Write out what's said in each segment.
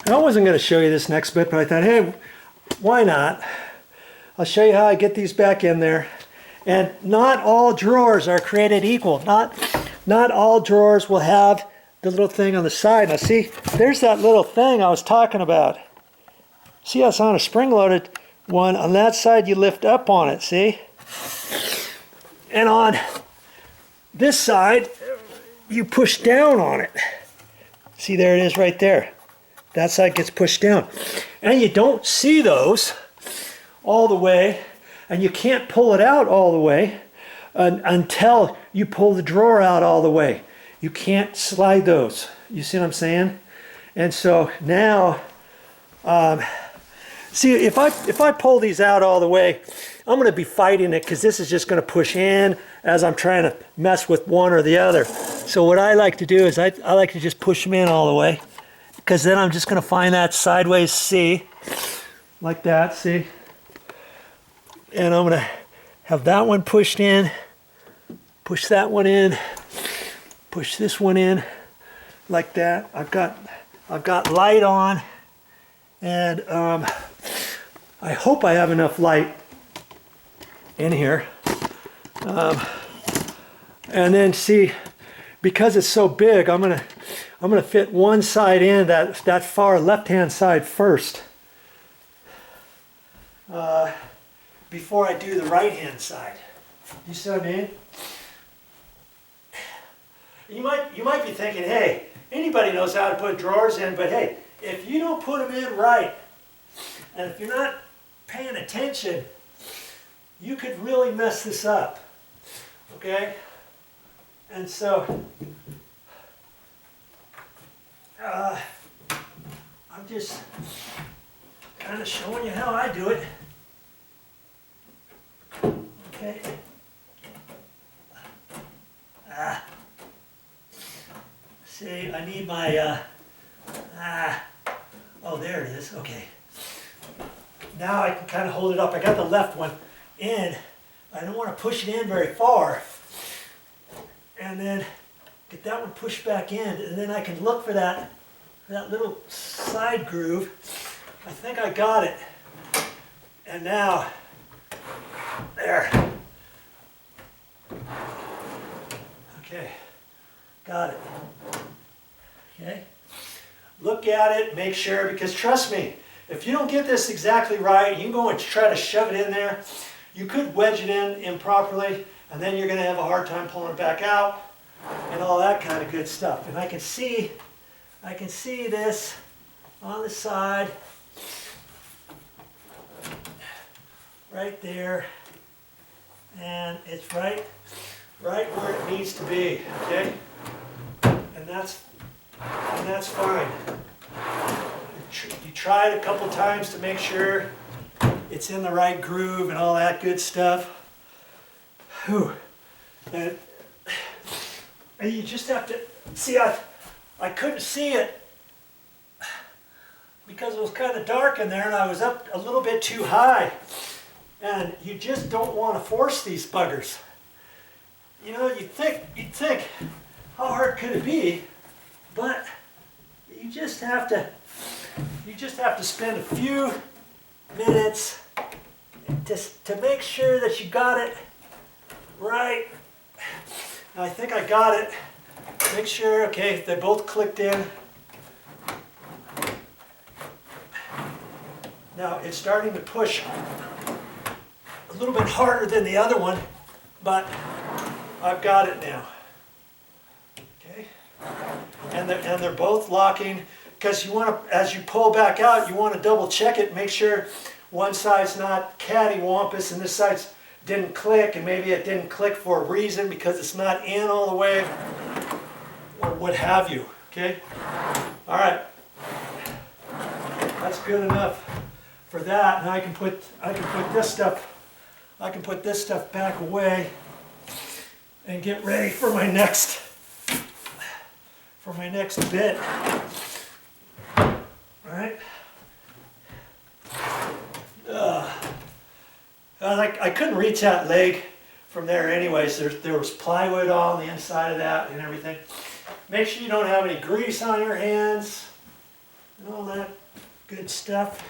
I wasn't going to show you this next bit, but I thought, hey, why not? I'll show you how I get these back in there. And not all drawers are created equal. Not all drawers will have the little thing on the side. Now see, there's that little thing I was talking about. See how it's on a spring-loaded one. On that side, you lift up on it, see? And on this side, you push down on it. See, there it is right there. That side gets pushed down. And you don't see those all the way, and you can't pull it out all the way until you pull the drawer out all the way. You can't slide those. You see what I'm saying? And so now, see, if I pull these out all the way, I'm going to be fighting it because this is just going to push in as I'm trying to mess with one or the other. So what I like to do is I like to just push them in all the way, because then I'm just going to find that sideways C, like that, see? And I'm going to have that one pushed in, push that one in, push this one in, like that. I've got light on, and I hope I have enough light in here. And then see, because it's so big, I'm gonna fit one side in, that far left-hand side first, before I do the right-hand side. You see what I mean? You might be thinking, hey, anybody knows how to put drawers in, but hey, if you don't put them in right, and if you're not paying attention, you could really mess this up, okay? And so, I'm just kind of showing you how I do it, okay? See, I need my, oh, there it is, okay. Now I can kind of hold it up. I got the left one in. I don't want to push it in very far. And then get that one pushed back in. And then I can look for that little side groove. I think I got it. And now, there. Okay, got it. Okay, look at it, make sure, because trust me, if you don't get this exactly right, you can go and try to shove it in there. You could wedge it in improperly, and then you're going to have a hard time pulling it back out, and all that kind of good stuff. And I can see this on the side, right there, and it's right where it needs to be. Okay, and that's fine. You try it a couple times to make sure it's in the right groove and all that good stuff. Whew. And you just have to see, I couldn't see it because it was kind of dark in there and I was up a little bit too high. And you just don't want to force these buggers. You know, you'd think, how hard could it be? But you just have to spend a few minutes just to make sure that you got it right. I think I got it. Make sure, okay, they both clicked in. Now it's starting to push a little bit harder than the other one, but I've got it now. Okay, and they're both locking, because you want to, as you pull back out, you want to double check it, make sure one side's not cattywampus and this side didn't click, and maybe it didn't click for a reason because it's not in all the way, or what have you. Okay, all right, that's good enough for that. Now I can put this stuff back away and get ready for my next bit. All right. I couldn't reach that leg from there anyways. There was plywood on the inside of that and everything. Make sure you don't have any grease on your hands and all that good stuff.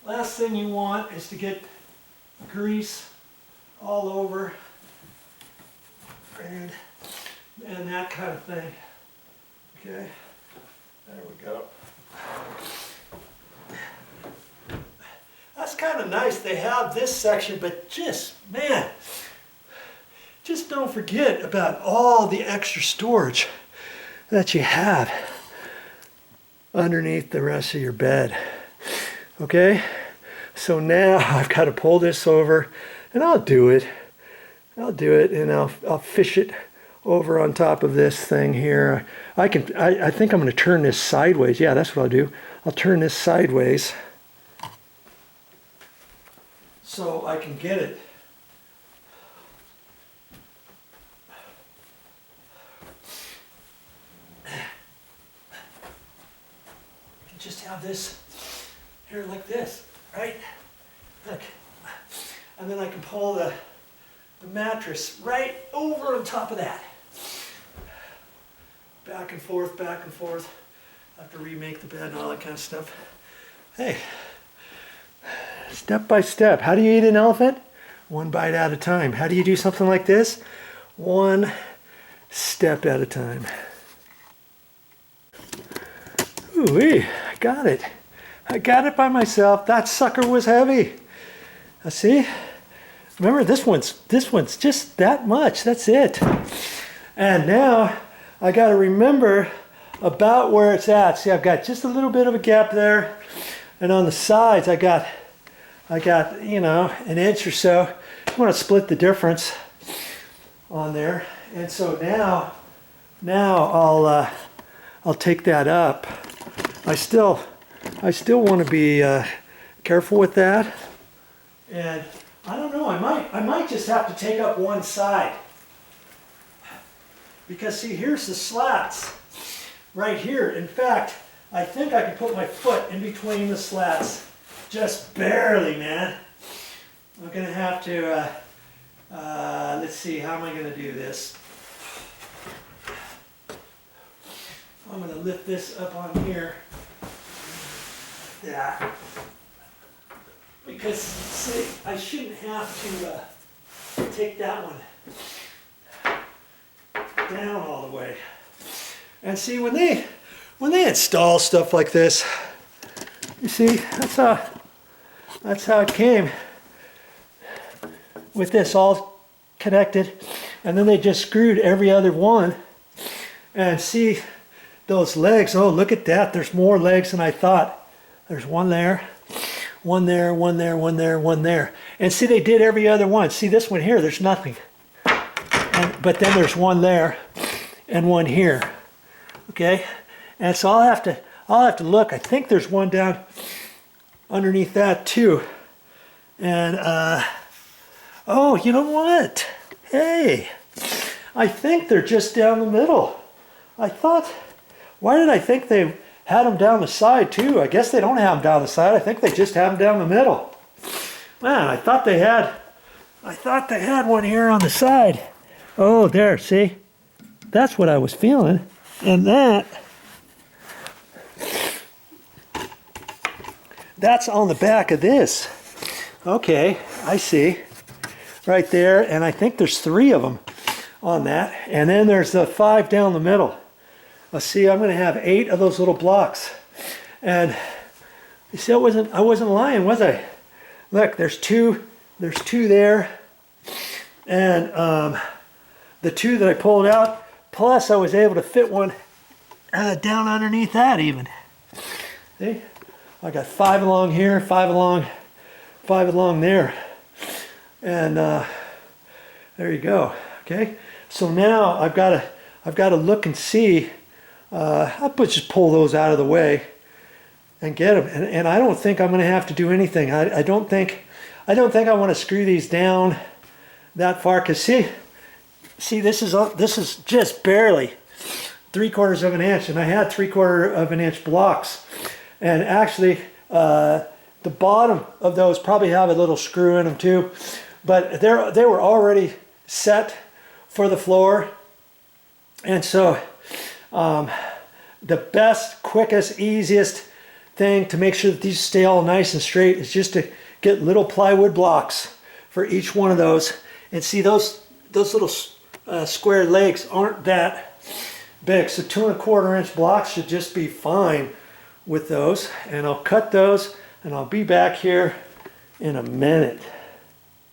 Last thing you want is to get grease all over and that kind of thing. Okay, there we go. That's kind of nice. They have this section, but just, man, just don't forget about all the extra storage that you have underneath the rest of your bed. Okay, so now I've got to pull this over, and I'll do it, and I'll fish it over on top of this thing here. I think I'm going to turn this sideways. Yeah, that's what I'll do. I'll turn this sideways so I can get it. Just have this here like this, right? Look. And then I can pull the mattress right over on top of that. Back and forth, back and forth. I have to remake the bed and all that kind of stuff. Hey, step by step. How do you eat an elephant? One bite at a time. How do you do something like this? One step at a time. Ooh-wee, I got it. I got it by myself. That sucker was heavy. See? Remember, this one's just that much. That's it. And now I got to remember about where it's at. See, I've got just a little bit of a gap there, and on the sides I got you know, an inch or so. I want to split the difference on there, and so now I'll take that up. I still want to be careful with that, and I don't know. I might just have to take up one side, because see, here's the slats right here. In fact, I think I can put my foot in between the slats, just barely, man. I'm gonna have to. Let's see. How am I gonna do this? I'm gonna lift this up on here. Yeah. Because, see, I shouldn't have to take that one down all the way. And see, when they install stuff like this, you see, that's how it came, with this all connected, and then they just screwed every other one. And see those legs. Oh, look at that. There's more legs than I thought. There's one there. One there, one there, one there, one there. And see, they did every other one. See this one here, there's nothing. But then there's one there and one here. Okay? And so I'll have to look. I think there's one down underneath that too. And oh, you know what? Hey, I think they're just down the middle. I thought, why did I think they had them down the side too? I guess they don't have them down the side. I think they just have them down the middle. Man, I thought they had one here on the side. Oh, there, see? That's what I was feeling. And that's on the back of this. Okay, I see. Right there, and I think there's 3 of them on that. And then there's the 5 down the middle. Let's see, I'm going to have 8 of those little blocks. And you see, I wasn't lying, was I? Look, there's 2 there. And the 2 that I pulled out, plus I was able to fit one down underneath that even. See? I got 5 along here, 5 along there. And there you go. Okay? So now I've got to look and see. I'll just pull those out of the way and get them. And I don't think I'm going to have to do anything. I don't think I want to screw these down that far, because see, this is just barely 3/4 of an inch, and I had 3/4 of an inch blocks. And actually, the bottom of those probably have a little screw in them too, but they were already set for the floor. And so the best, quickest, easiest thing to make sure that these stay all nice and straight is just to get little plywood blocks for each one of those. And see, those little square legs aren't that big, so 2 1/4 inch blocks should just be fine with those. And I'll cut those, and I'll be back here in a minute.